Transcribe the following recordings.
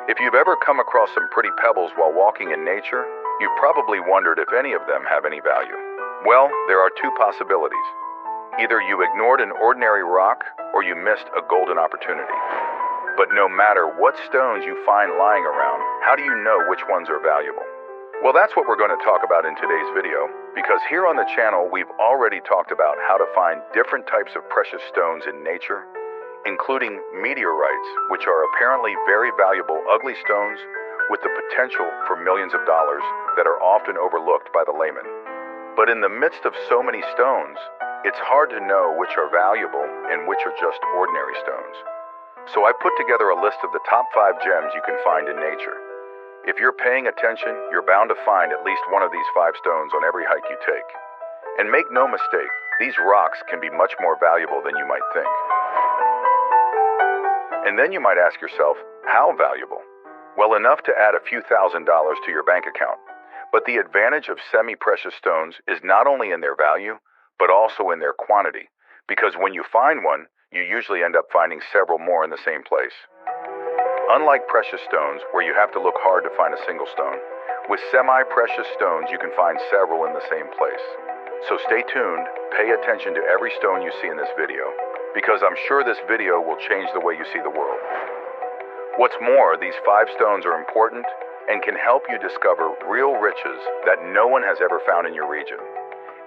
If you've ever come across some pretty pebbles while walking in nature, you've probably wondered if any of them have any value. Well, there are two possibilities. Either you ignored an ordinary rock, or you missed a golden opportunity. But no matter what stones you find lying around, how do you know which ones are valuable? Well, that's what we're going to talk about in today's video, because here on the channel we've already talked about how to find different types of precious stones in nature, including meteorites, which are apparently very valuable ugly stones with the potential for millions of dollars that are often overlooked by the layman. But in the midst of so many stones, it's hard to know which are valuable and which are just ordinary stones. So I put together a list of the top 5 gems you can find in nature. If you're paying attention, you're bound to find at least one of these 5 stones on every hike you take. And make no mistake, these rocks can be much more valuable than you might think. And then you might ask yourself, how valuable? Well, enough to add a few $1,000s to your bank account. But the advantage of semi-precious stones is not only in their value, but also in their quantity. Because when you find one, you usually end up finding several more in the same place. Unlike precious stones, where you have to look hard to find a single stone, with semi-precious stones you can find several in the same place. So stay tuned, pay attention to every stone you see in this video, because I'm sure this video will change the way you see the world. What's more, these 5 stones are important and can help you discover real riches that no one has ever found in your region.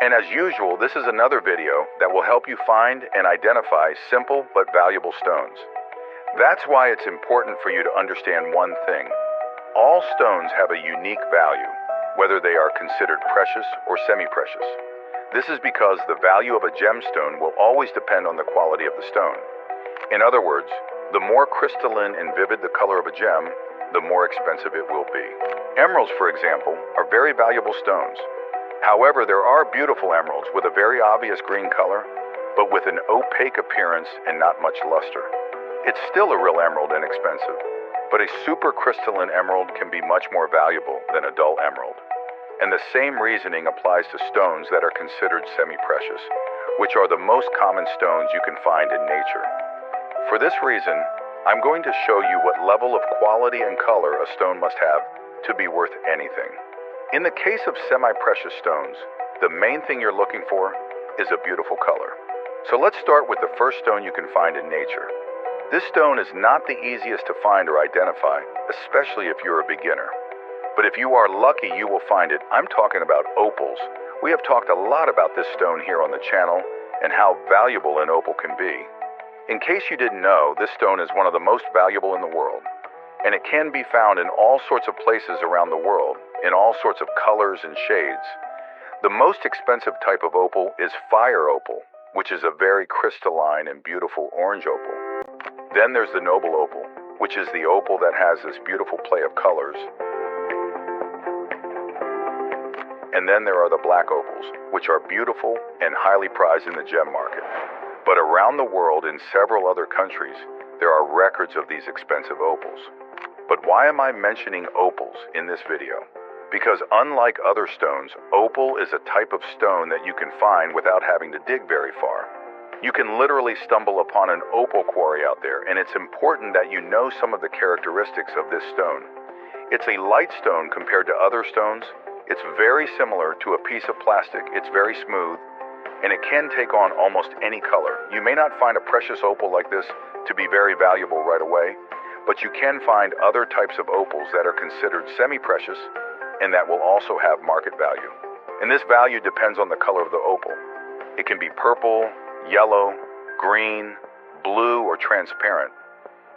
And as usual, this is another video that will help you find and identify simple but valuable stones. That's why it's important for you to understand one thing. All stones have a unique value, whether they are considered precious or semi-precious. This is because the value of a gemstone will always depend on the quality of the stone. In other words, the more crystalline and vivid the color of a gem, the more expensive it will be. Emeralds, for example, are very valuable stones. However, there are beautiful emeralds with a very obvious green color, but with an opaque appearance and not much luster. It's still a real emerald and expensive, but a super crystalline emerald can be much more valuable than a dull emerald. And the same reasoning applies to stones that are considered semi-precious, which are the most common stones you can find in nature. For this reason, I'm going to show you what level of quality and color a stone must have to be worth anything. In the case of semi-precious stones, the main thing you're looking for is a beautiful color. So let's start with the first stone you can find in nature. This stone is not the easiest to find or identify, especially if you're a beginner. But if you are lucky, you will find it. I'm talking about opals. We have talked a lot about this stone here on the channel and how valuable an opal can be. In case you didn't know, this stone is one of the most valuable in the world. And it can be found in all sorts of places around the world, in all sorts of colors and shades. The most expensive type of opal is fire opal, which is a very crystalline and beautiful orange opal. Then there's the noble opal, which is the opal that has this beautiful play of colors. And then there are the black opals, which are beautiful and highly prized in the gem market. But around the world, in several other countries, there are records of these expensive opals. But why am I mentioning opals in this video? Because unlike other stones, opal is a type of stone that you can find without having to dig very far. You can literally stumble upon an opal quarry out there, and it's important that you know some of the characteristics of this stone. It's a light stone compared to other stones. It's very similar to a piece of plastic. It's very smooth, and it can take on almost any color. You may not find a precious opal like this to be very valuable right away, but you can find other types of opals that are considered semi-precious and that will also have market value. And this value depends on the color of the opal. It can be purple, yellow, green, blue, or transparent.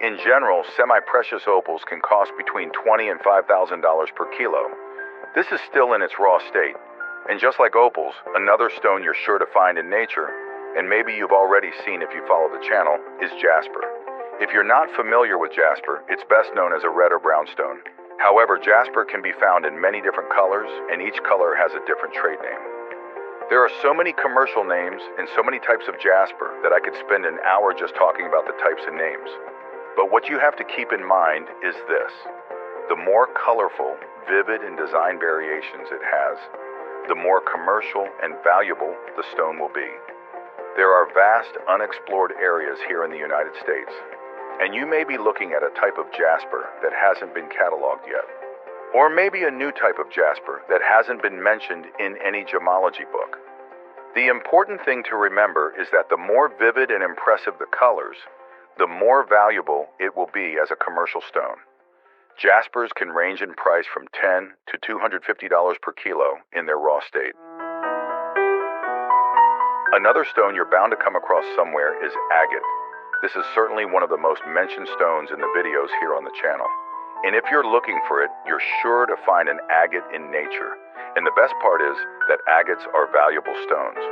In general, semi-precious opals can cost between $20,000 and $5,000 per kilo. This is still in its raw state. And just like opals, another stone you're sure to find in nature, and maybe you've already seen if you follow the channel, is Jasper. If you're not familiar with Jasper, it's best known as a red or brown stone. However, Jasper can be found in many different colors, and each color has a different trade name. There are so many commercial names and so many types of jasper that I could spend an hour just talking about the types and names. But what you have to keep in mind is this. The more colorful, vivid, and design variations it has, the more commercial and valuable the stone will be. There are vast unexplored areas here in the United States, and you may be looking at a type of jasper that hasn't been cataloged yet. Or maybe a new type of jasper that hasn't been mentioned in any gemology book. The important thing to remember is that the more vivid and impressive the colors, the more valuable it will be as a commercial stone. Jaspers can range in price from $10 to $250 per kilo in their raw state. Another stone you're bound to come across somewhere is agate. This is certainly one of the most mentioned stones in the videos here on the channel. And if you're looking for it, you're sure to find an agate in nature. And the best part is that agates are valuable stones.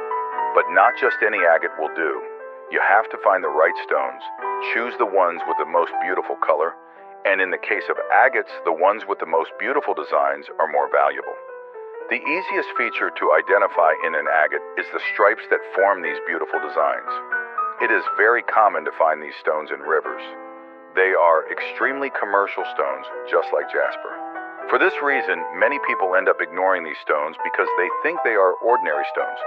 But not just any agate will do. You have to find the right stones, choose the ones with the most beautiful color, and in the case of agates, the ones with the most beautiful designs are more valuable. The easiest feature to identify in an agate is the stripes that form these beautiful designs. It is very common to find these stones in rivers. They are extremely commercial stones, just like jasper. For this reason, many people end up ignoring these stones because they think they are ordinary stones.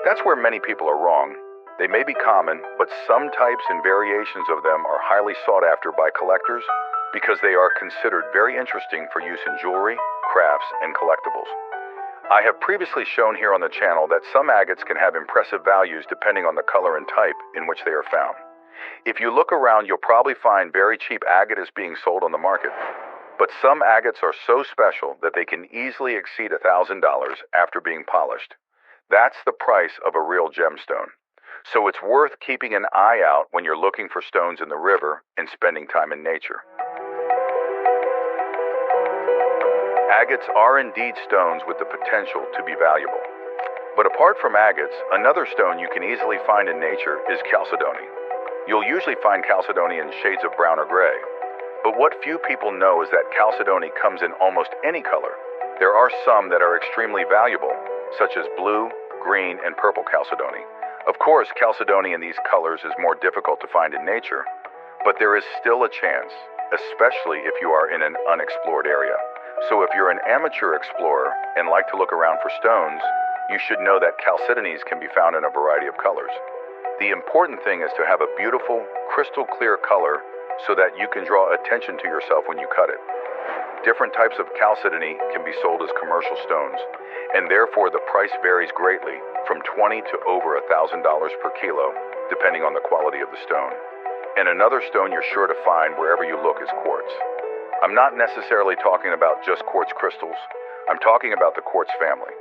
That's where many people are wrong. They may be common, but some types and variations of them are highly sought after by collectors because they are considered very interesting for use in jewelry, crafts, and collectibles. I have previously shown here on the channel that some agates can have impressive values depending on the color and type in which they are found. If you look around, you'll probably find very cheap agates being sold on the market. But some agates are so special that they can easily exceed $1,000 after being polished. That's the price of a real gemstone. So it's worth keeping an eye out when you're looking for stones in the river and spending time in nature. Agates are indeed stones with the potential to be valuable. But apart from agates, another stone you can easily find in nature is chalcedony. You'll usually find chalcedony in shades of brown or gray. But what few people know is that chalcedony comes in almost any color. There are some that are extremely valuable, such as blue, green, and purple chalcedony. Of course, chalcedony in these colors is more difficult to find in nature, but there is still a chance, especially if you are in an unexplored area. So if you're an amateur explorer and like to look around for stones, you should know that chalcedonies can be found in a variety of colors. The important thing is to have a beautiful, crystal clear color so that you can draw attention to yourself when you cut it. Different types of chalcedony can be sold as commercial stones, and therefore the price varies greatly, from $20 to over $1,000 per kilo, depending on the quality of the stone. And another stone you're sure to find wherever you look is quartz. I'm not necessarily talking about just quartz crystals. I'm talking about the quartz family.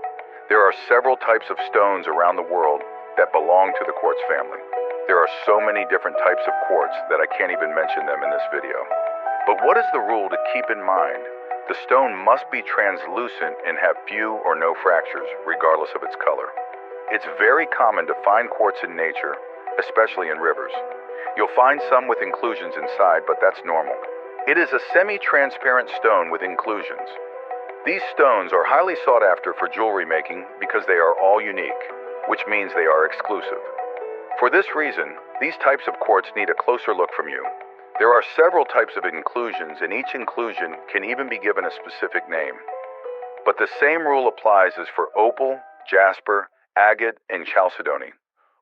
There are several types of stones around the world that belong to the quartz family. There are so many different types of quartz that I can't even mention them in this video. But what is the rule to keep in mind? The stone must be translucent and have few or no fractures, regardless of its color. It's very common to find quartz in nature, especially in rivers. You'll find some with inclusions inside, but that's normal. It is a semi-transparent stone with inclusions. These stones are highly sought after for jewelry making because they are all unique, which means they are exclusive. For this reason, these types of quartz need a closer look from you. There are several types of inclusions, and each inclusion can even be given a specific name. But the same rule applies as for opal, jasper, agate, and chalcedony.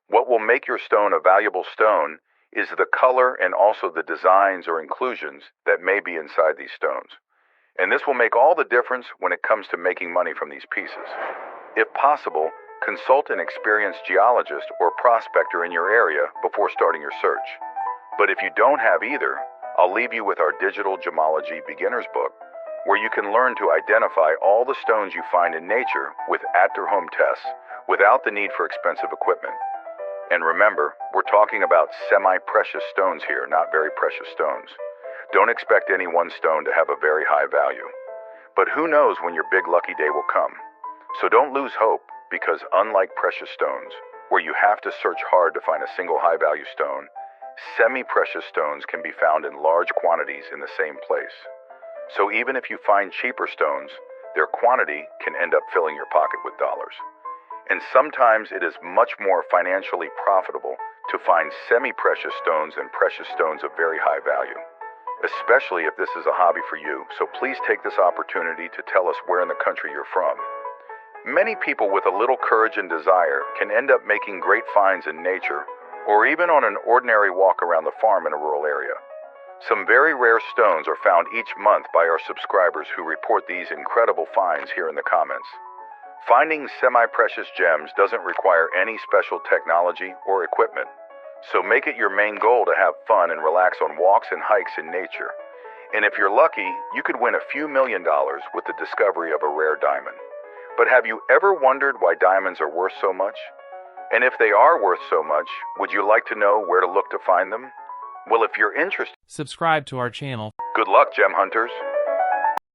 What will make your stone a valuable stone is the color and also the designs or inclusions that may be inside these stones. And this will make all the difference when it comes to making money from these pieces. If possible, consult an experienced geologist or prospector in your area before starting your search. But if you don't have either, I'll leave you with our digital gemology beginner's book, where you can learn to identify all the stones you find in nature with at-your-home tests without the need for expensive equipment. And remember, we're talking about semi-precious stones here, not very precious stones. Don't expect any one stone to have a very high value. But who knows when your big lucky day will come. So don't lose hope, because unlike precious stones, where you have to search hard to find a single high-value stone, semi-precious stones can be found in large quantities in the same place. So even if you find cheaper stones, their quantity can end up filling your pocket with dollars. And sometimes it is much more financially profitable to find semi-precious stones than precious stones of very high value, especially if this is a hobby for you. So please take this opportunity to tell us where in the country you're from. Many people with a little courage and desire can end up making great finds in nature or even on an ordinary walk around the farm in a rural area. Some very rare stones are found each month by our subscribers who report these incredible finds here in the comments. Finding semi-precious gems doesn't require any special technology or equipment, so make it your main goal to have fun and relax on walks and hikes in nature. And if you're lucky, you could win a few $1 million with the discovery of a rare diamond. But have you ever wondered why diamonds are worth so much? And if they are worth so much, would you like to know where to look to find them? Well, if you're interested, subscribe to our channel. Good luck, gem hunters.